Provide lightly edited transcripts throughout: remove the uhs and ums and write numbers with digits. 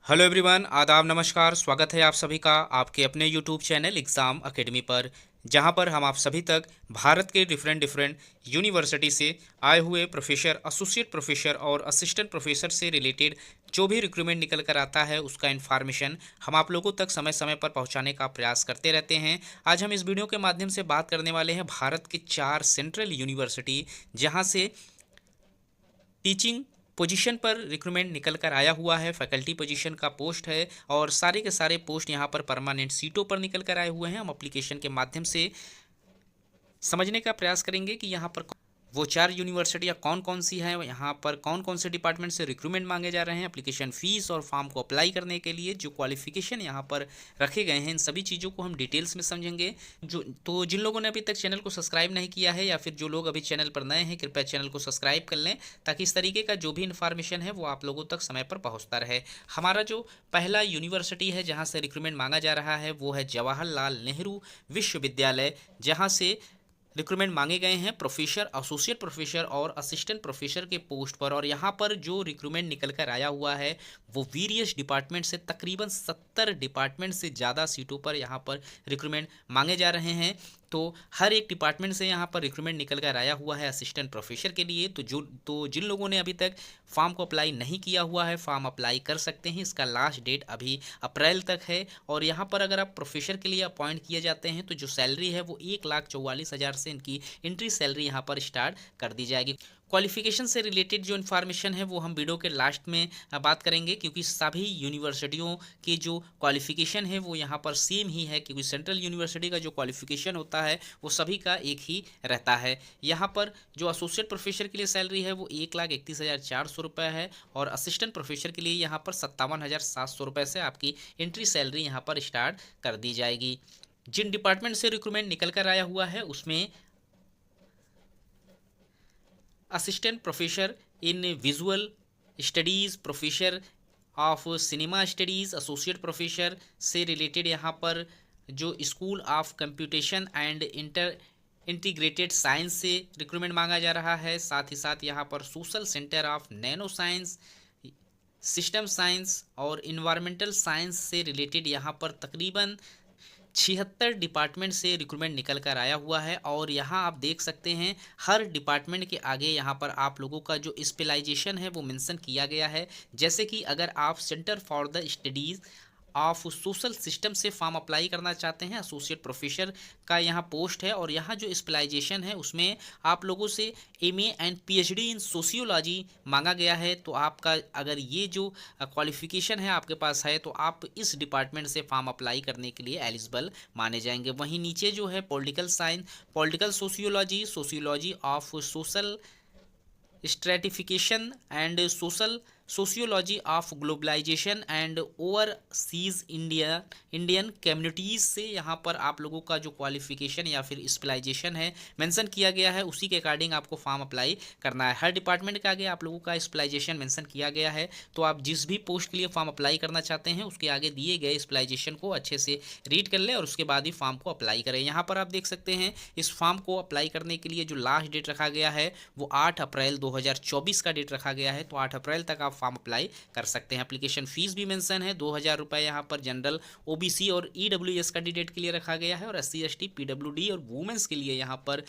Hello everyone, आदाब, नमस्कार। स्वागत है आप सभी का आपके अपने यूट्यूब चैनल एग्ज़ाम एकेडमी पर, जहां पर हम आप सभी तक भारत के डिफरेंट डिफरेंट यूनिवर्सिटी से आए हुए प्रोफेसर, एसोसिएट प्रोफेसर और असिस्टेंट प्रोफेसर से रिलेटेड जो भी रिक्रूटमेंट निकल कर आता है उसका इन्फॉर्मेशन हम आप लोगों तक समय समय पर पहुंचाने का प्रयास करते रहते हैं। आज हम इस वीडियो के माध्यम से बात करने वाले हैं भारत के 4 सेंट्रल यूनिवर्सिटी जहां से टीचिंग पोजीशन पर रिक्रूटमेंट निकल कर आया हुआ है। फैकल्टी पोजीशन का पोस्ट है और सारे के सारे पोस्ट यहाँ पर परमानेंट सीटों पर निकल कर आए हुए हैं। हम एप्लीकेशन के माध्यम से समझने का प्रयास करेंगे कि यहाँ पर वो 4 यूनिवर्सिटियाँ कौन कौन सी हैं, यहाँ पर कौन कौन से डिपार्टमेंट से रिक्रूटमेंट मांगे जा रहे हैं, एप्लीकेशन फ़ीस और फॉर्म को अप्लाई करने के लिए जो क्वालिफिकेशन यहाँ पर रखे गए हैं, इन सभी चीज़ों को हम डिटेल्स में समझेंगे। जिन लोगों ने अभी तक चैनल को सब्सक्राइब नहीं किया है या फिर जो लोग अभी चैनल पर नए हैं, कृपया चैनल को सब्सक्राइब कर लें ताकि इस तरीके का जो भी इन्फॉर्मेशन है वो आप लोगों तक समय पर पहुँचता रहे। हमारा जो पहला यूनिवर्सिटी है जहाँ से रिक्रूटमेंट मांगा जा रहा है वो है जवाहरलाल नेहरू विश्वविद्यालय, जहाँ से रिक्रूटमेंट मांगे गए हैं प्रोफेसर, एसोसिएट प्रोफेसर और असिस्टेंट प्रोफेसर के पोस्ट पर। और यहाँ पर जो रिक्रूटमेंट निकल कर आया हुआ है वो वेरियस डिपार्टमेंट से तकरीबन 70 डिपार्टमेंट से ज़्यादा सीटों पर यहाँ पर रिक्रूटमेंट मांगे जा रहे हैं। तो हर एक डिपार्टमेंट से यहाँ पर रिक्रूटमेंट निकल कर आया हुआ है असिस्टेंट प्रोफेसर के लिए। तो जिन लोगों ने अभी तक फॉर्म को अप्लाई नहीं किया हुआ है, फॉर्म अप्लाई कर सकते हैं। इसका लास्ट डेट अभी अप्रैल तक है। और यहाँ पर अगर आप प्रोफेसर के लिए अपॉइंट किए जाते हैं तो जो सैलरी है वो 1,44,000 से इनकी एंट्री सैलरी यहाँ पर स्टार्ट कर दी जाएगी। क्वालिफिकेशन से रिलेटेड जो इन्फॉर्मेशन है वो हम वीडियो के लास्ट में बात करेंगे, क्योंकि सभी यूनिवर्सिटियों की जो क्वालिफिकेशन है वो यहाँ पर सेम ही है, क्योंकि सेंट्रल यूनिवर्सिटी का जो क्वालिफिकेशन होता है वो सभी का एक ही रहता है। यहाँ पर जो एसोसिएट प्रोफेसर के लिए सैलरी है वो 1,31,400 रुपये है और असिस्टेंट प्रोफेसर के लिए यहाँ पर 57,700 रुपये से आपकी एंट्री सैलरी यहाँ पर स्टार्ट कर दी जाएगी। जिन डिपार्टमेंट से रिक्रूटमेंट निकल कर आया हुआ है उसमें assistant professor in visual studies, professor of cinema studies, associate professor से रिलेटेड यहाँ पर जो school of computation and integrated science से रिक्रूटमेंट मांगा जा रहा है। साथ ही साथ यहाँ पर social centre of nano science, system science और इन्वायरमेंटल साइंस से रिलेटेड यहाँ पर तकरीबन 76 डिपार्टमेंट से रिक्रूटमेंट निकल कर आया हुआ है। और यहाँ आप देख सकते हैं हर डिपार्टमेंट के आगे यहाँ पर आप लोगों का जो स्पेशलाइजेशन है वो मेंशन किया गया है। जैसे कि अगर आप centre for the studies of social system से फॉर्म अप्लाई करना चाहते हैं, एसोसिएट प्रोफेसर का यहाँ पोस्ट है और यहाँ जो स्पेशलाइजेशन है उसमें आप लोगों से MA and PhD in sociology मांगा गया है। तो आपका अगर ये जो क्वालिफिकेशन है आपके पास है तो आप इस डिपार्टमेंट से फॉर्म अप्लाई करने के लिए एलिजिबल माने जाएंगे। वहीं नीचे जो है political science, political sociology, sociology of social stratification and social sociology of globalisation and overseas Indian communities से यहाँ पर आप लोगों का जो क्वालिफिकेशन या फिर स्पेशलाइजेशन है मेंशन किया गया है, उसी के अकॉर्डिंग आपको फॉर्म अप्लाई करना है। हर डिपार्टमेंट के आगे आप लोगों का स्पेशलाइजेशन मेंशन किया गया है। तो आप जिस भी पोस्ट के लिए फॉर्म अप्लाई करना चाहते हैं उसके आगे दिए गए स्पेशलाइजेशन को अच्छे से रीड कर लें और उसके बाद ही फॉर्म को अप्लाई करें। यहाँ पर आप देख सकते हैं इस फॉर्म को अप्लाई करने के लिए जो लास्ट डेट रखा गया है वो 8 अप्रैल 2024 का डेट रखा गया है। तो 8 अप्रैल तक आप फॉर्म अप्लाई कर सकते हैं। एप्लीकेशन फीस भी मेंशन है 2,000 रुपये यहाँ पर जनरल, ओबीसी और ईडब्ल्यूएस कैंडिडेट के लिए रखा गया है और एससी एसटी पीडब्ल्यूडी और वुमेन्स के लिए यहाँ पर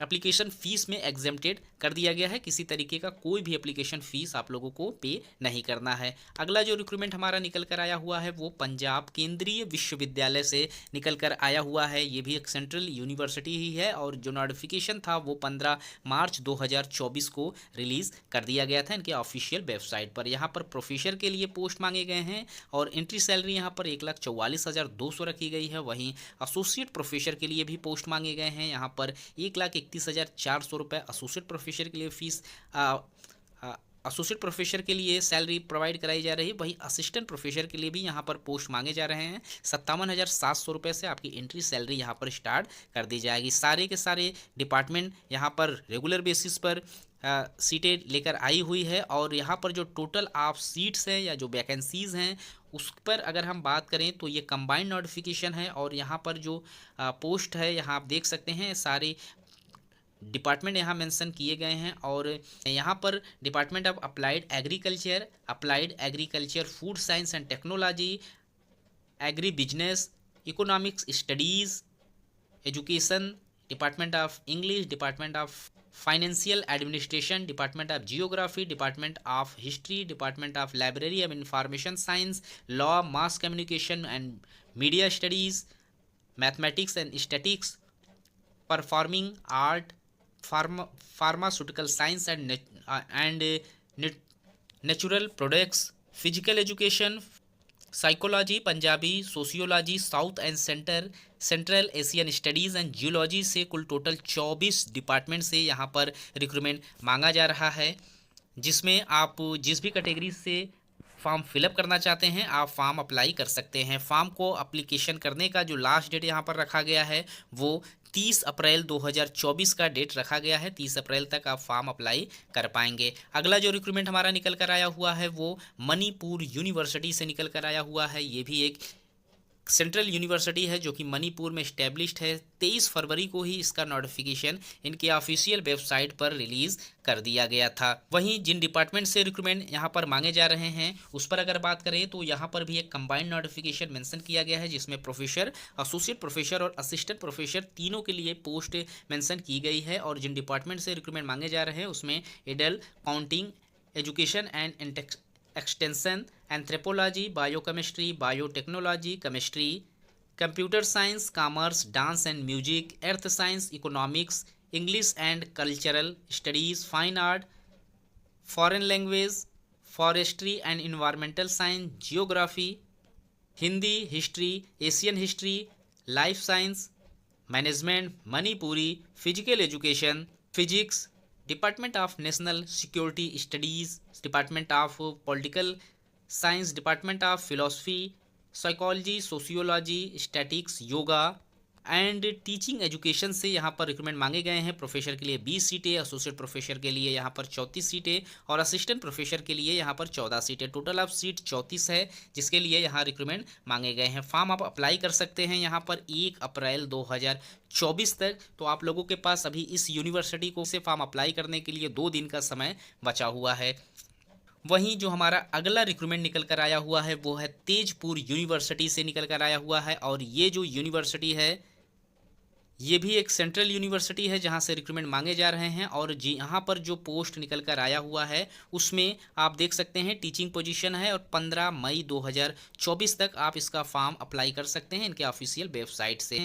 एप्लीकेशन फ़ीस में एग्जेम्प्टेड कर दिया गया है। किसी तरीके का कोई भी एप्लीकेशन फ़ीस आप लोगों को पे नहीं करना है। अगला जो रिक्रूटमेंट हमारा निकल कर आया हुआ है वो पंजाब केंद्रीय विश्वविद्यालय से निकल कर आया हुआ है। ये भी एक सेंट्रल यूनिवर्सिटी ही है और जो नोटिफिकेशन था वो 15 मार्च 2024 को रिलीज़ कर दिया गया था इनके ऑफिशियल वेबसाइट पर। यहाँ पर प्रोफेसर के लिए पोस्ट मांगे गए हैं और एंट्री सैलरी यहाँ पर 1,44,200 रखी गई है। वहीं एसोसिएट प्रोफेसर के लिए भी पोस्ट मांगे गए हैं। यहाँ पर 1,31,400 रुपये एसोसिएट प्रोफेसर के लिए फीस, एसोसिएट प्रोफेसर के लिए सैलरी प्रोवाइड कराई जा रही है। वहीं असिस्टेंट प्रोफेसर के लिए भी यहाँ पर पोस्ट मांगे जा रहे हैं। 57,700 रुपये से आपकी एंट्री सैलरी यहाँ पर स्टार्ट कर दी जाएगी। सारे के सारे डिपार्टमेंट यहाँ पर रेगुलर बेसिस पर सीटें लेकर आई हुई है। और यहाँ पर जो टोटल ऑफ सीट्स हैं या जो वैकेंसीज़ हैं उस पर अगर हम बात करें तो ये कंबाइंड नोटिफिकेशन है। और यहाँ पर जो पोस्ट है यहाँ आप देख सकते हैं सारे डिपार्टमेंट यहाँ मेंशन किए गए हैं। और यहाँ पर department of applied agriculture, food science and technology, agri business, economics studies, education, department of English, department of financial administration, department of geography, department of history, department of library and information science, law, mass communication and media studies, mathematics and statics, performing art, pharmaceutical science and natural products, physical education, psychology, Punjabi, sociology, south and central Asian studies and geology से कुल total 24 department से यहाँ पर recruitment मांगा जा रहा है, जिसमें आप जिस भी कैटेगरी से फॉर्म फिलअप करना चाहते हैं आप फॉर्म अप्लाई कर सकते हैं। फॉर्म को अप्लीकेशन करने का जो लास्ट डेट यहाँ पर रखा गया है वो 30 अप्रैल 2024 का डेट रखा गया है। 30 अप्रैल तक आप फॉर्म अप्लाई कर पाएंगे। अगला जो रिक्रूटमेंट हमारा निकल कर आया हुआ है वो मणिपुर यूनिवर्सिटी से निकल कर आया हुआ है। ये भी एक सेंट्रल यूनिवर्सिटी है जो कि मणिपुर में इस्टेब्लिश्ड है। 23 फरवरी को ही इसका नोटिफिकेशन इनके ऑफिशियल वेबसाइट पर रिलीज़ कर दिया गया था। वहीं जिन डिपार्टमेंट से रिक्रूटमेंट यहाँ पर मांगे जा रहे हैं उस पर अगर बात करें तो यहाँ पर भी एक कंबाइंड नोटिफिकेशन मेंशन किया गया है, जिसमें प्रोफेसर, एसोसिएट प्रोफेसर और असिस्टेंट प्रोफेसर तीनों के लिए पोस्ट मेंशन की गई है। और जिन डिपार्टमेंट से रिक्रूटमेंट मांगे जा रहे हैं उसमें adult, counting, education and extension, anthropology, biochemistry, biotechnology, chemistry, computer science, commerce, dance and music, earth science, economics, English and cultural studies, fine art, foreign language, forestry and environmental science, geography, Hindi, history, Asian history, life science, management, Manipuri, physical education, physics, department of national security studies, department of political science, department of philosophy, psychology, sociology, statics, yoga and teaching education से यहाँ पर recruitment मांगे गए हैं। Professor के लिए 20 सीटें, associate professor के लिए यहाँ पर 34 सीटें और असिस्टेंट प्रोफेसर के लिए यहाँ पर 14 सीटें। टोटल ऑफ सीट 34 है, जिसके लिए यहाँ रिक्रूटमेंट मांगे गए हैं। फॉर्म आप अप्लाई कर सकते हैं यहाँ पर 1 अप्रैल 2024 तक। तो आप लोगों के पास अभी इस यूनिवर्सिटी को से फॉर्म अप्लाई करने के लिए 2 दिन का समय बचा हुआ है। वहीं जो हमारा अगला रिक्रूटमेंट निकल कर आया हुआ है वो है तेजपुर यूनिवर्सिटी से निकल कर आया हुआ है। और ये जो यूनिवर्सिटी है ये भी एक सेंट्रल यूनिवर्सिटी है जहां से रिक्रूटमेंट मांगे जा रहे हैं। और जी यहाँ पर जो पोस्ट निकल कर आया हुआ है उसमें आप देख सकते हैं टीचिंग पोजीशन है और 15 मई 2024 तक आप इसका फॉर्म अप्लाई कर सकते हैं इनके ऑफिशियल वेबसाइट से।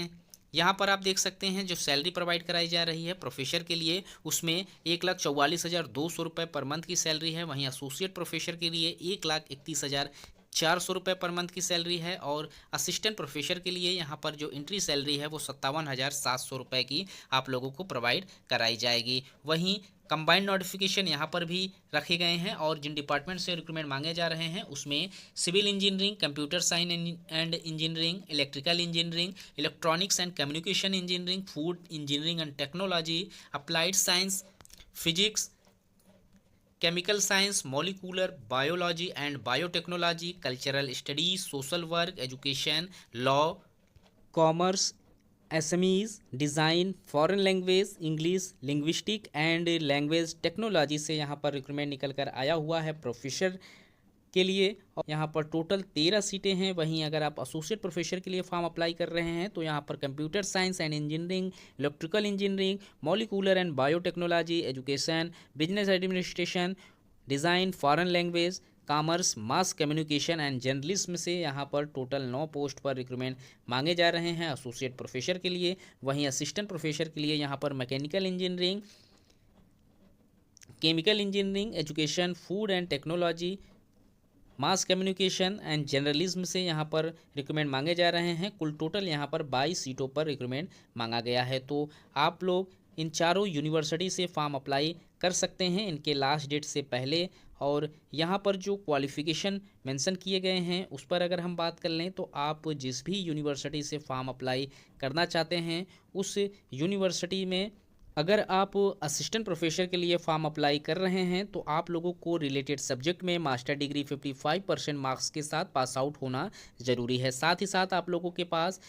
यहाँ पर आप देख सकते हैं जो सैलरी प्रोवाइड कराई जा रही है प्रोफेसर के लिए उसमें 1,44,200 रुपये पर मंथ की सैलरी है। वहीं एसोसिएट प्रोफेसर के लिए 1,31,400 रुपये पर मंथ की सैलरी है। और असिस्टेंट प्रोफेसर के लिए यहाँ पर जो एंट्री सैलरी है वो 57,700 रुपये की आप लोगों को प्रोवाइड कराई जाएगी। वहीं कंबाइंड नोटिफिकेशन यहाँ पर भी रखे गए हैं और जिन डिपार्टमेंट से रिक्रूटमेंट मांगे जा रहे हैं उसमें civil engineering, computer science and engineering, electrical engineering, electronics and communication engineering, food engineering and technology, applied science, physics, chemical science, molecular biology and biotechnology, cultural studies, social work, education, law, commerce, SMEs, design, foreign language, English, linguistic and language technology से यहाँ पर recruitment निकल कर आया हुआ है professor के लिए। और यहाँ पर टोटल 13 सीटें हैं। वहीं अगर आप एसोसिएट प्रोफेसर के लिए फॉर्म अप्लाई कर रहे हैं तो यहाँ पर computer science and engineering, electrical engineering, molecular and biotechnology, education, business administration, design, foreign language, commerce, mass communication and journalism से यहाँ पर टोटल 9 पोस्ट पर रिक्रूटमेंट मांगे जा रहे हैं एसोसिएट प्रोफेसर के लिए। वहीं असिस्टेंट प्रोफेसर के लिए यहाँ पर mechanical engineering, chemical engineering, education, food and technology, mass communication and journalism से यहाँ पर रिक्रूटमेंट मांगे जा रहे हैं। कुल टोटल यहाँ पर 22 सीटों पर रिक्रूटमेंट मांगा गया है। तो आप लोग इन चारों यूनिवर्सिटी से फॉर्म अप्लाई कर सकते हैं इनके लास्ट डेट से पहले। और यहाँ पर जो क्वालिफ़िकेशन मेंशन किए गए हैं उस पर अगर हम बात कर लें तो आप जिस भी यूनिवर्सिटी से फॉर्म अप्लाई करना चाहते हैं उस यूनिवर्सिटी में अगर आप असिस्टेंट प्रोफेसर के लिए फॉर्म अप्लाई कर रहे हैं तो आप लोगों को रिलेटेड सब्जेक्ट में मास्टर डिग्री 55% मार्क्स के साथ पास आउट होना ज़रूरी है। साथ ही साथ आप लोगों के पास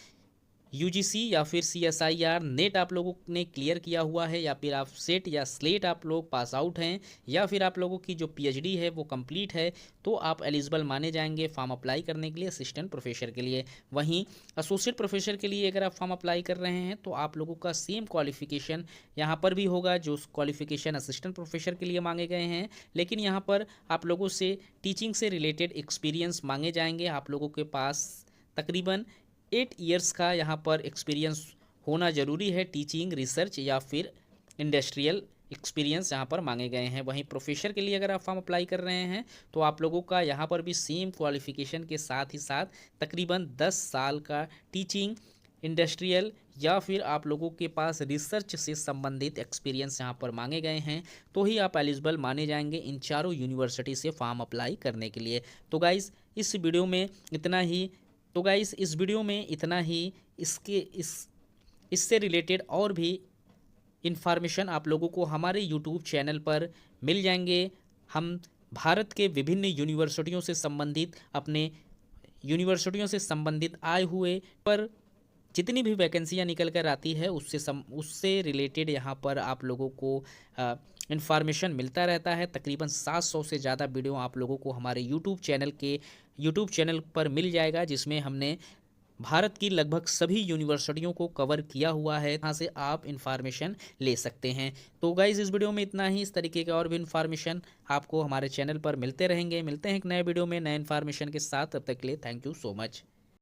यूजीसी या फिर सीएसआईआर नेट आप लोगों ने क्लियर किया हुआ है, या फिर आप सेट या स्लेट आप लोग पास आउट हैं, या फिर आप लोगों की जो पीएचडी है वो कंप्लीट है, तो आप एलिजिबल माने जाएंगे फॉर्म अप्लाई करने के लिए असिस्टेंट प्रोफेसर के लिए। वहीं एसोसिएट प्रोफेसर के लिए अगर आप फॉर्म अप्लाई कर रहे हैं तो आप लोगों का सेम क्वालिफिकेशन यहाँ पर भी होगा जो क्वालिफिकेशन असिस्टेंट प्रोफेसर के लिए मांगे गए हैं, लेकिन यहाँ पर आप लोगों से टीचिंग से रिलेटेड एक्सपीरियंस मांगे जाएंगे। आप लोगों के पास तकरीबन 8 ईयर्स का यहाँ पर एक्सपीरियंस होना ज़रूरी है, टीचिंग, रिसर्च या फिर इंडस्ट्रियल एक्सपीरियंस यहाँ पर मांगे गए हैं। वहीं प्रोफेसर के लिए अगर आप फॉर्म अप्लाई कर रहे हैं तो आप लोगों का यहाँ पर भी सेम क्वालिफिकेशन के साथ ही साथ तकरीबन 10 साल का टीचिंग, इंडस्ट्रियल या फिर आप लोगों के पास रिसर्च से संबंधित एक्सपीरियंस यहाँ पर मांगे गए हैं, तो ही आप एलिजिबल माने जाएंगे इन चारों यूनिवर्सिटी से फॉर्म अप्लाई करने के लिए। तो गाइज़ इस वीडियो में इतना ही। तो गाइस इस वीडियो में इतना ही। इससे रिलेटेड और भी इन्फॉर्मेशन आप लोगों को हमारे यूट्यूब चैनल पर मिल जाएंगे। हम भारत के विभिन्न यूनिवर्सिटियों से संबंधित आए हुए पर जितनी भी वैकेंसियाँ निकल कर आती है उससे रिलेटेड यहाँ पर आप लोगों को इन्फॉर्मेशन मिलता रहता है। तकरीबन 700 से ज़्यादा वीडियो आप लोगों को हमारे यूट्यूब चैनल पर मिल जाएगा, जिसमें हमने भारत की लगभग सभी यूनिवर्सिटियों को कवर किया हुआ है। यहाँ से आप इन्फॉर्मेशन ले सकते हैं। तो गाइज़ इस वीडियो में इतना ही। इस तरीके के और भी इन्फॉर्मेशन आपको हमारे चैनल पर मिलते रहेंगे। मिलते हैं एक नए वीडियो में नए इन्फॉर्मेशन के साथ। तब तक के लिए थैंक यू सो मच।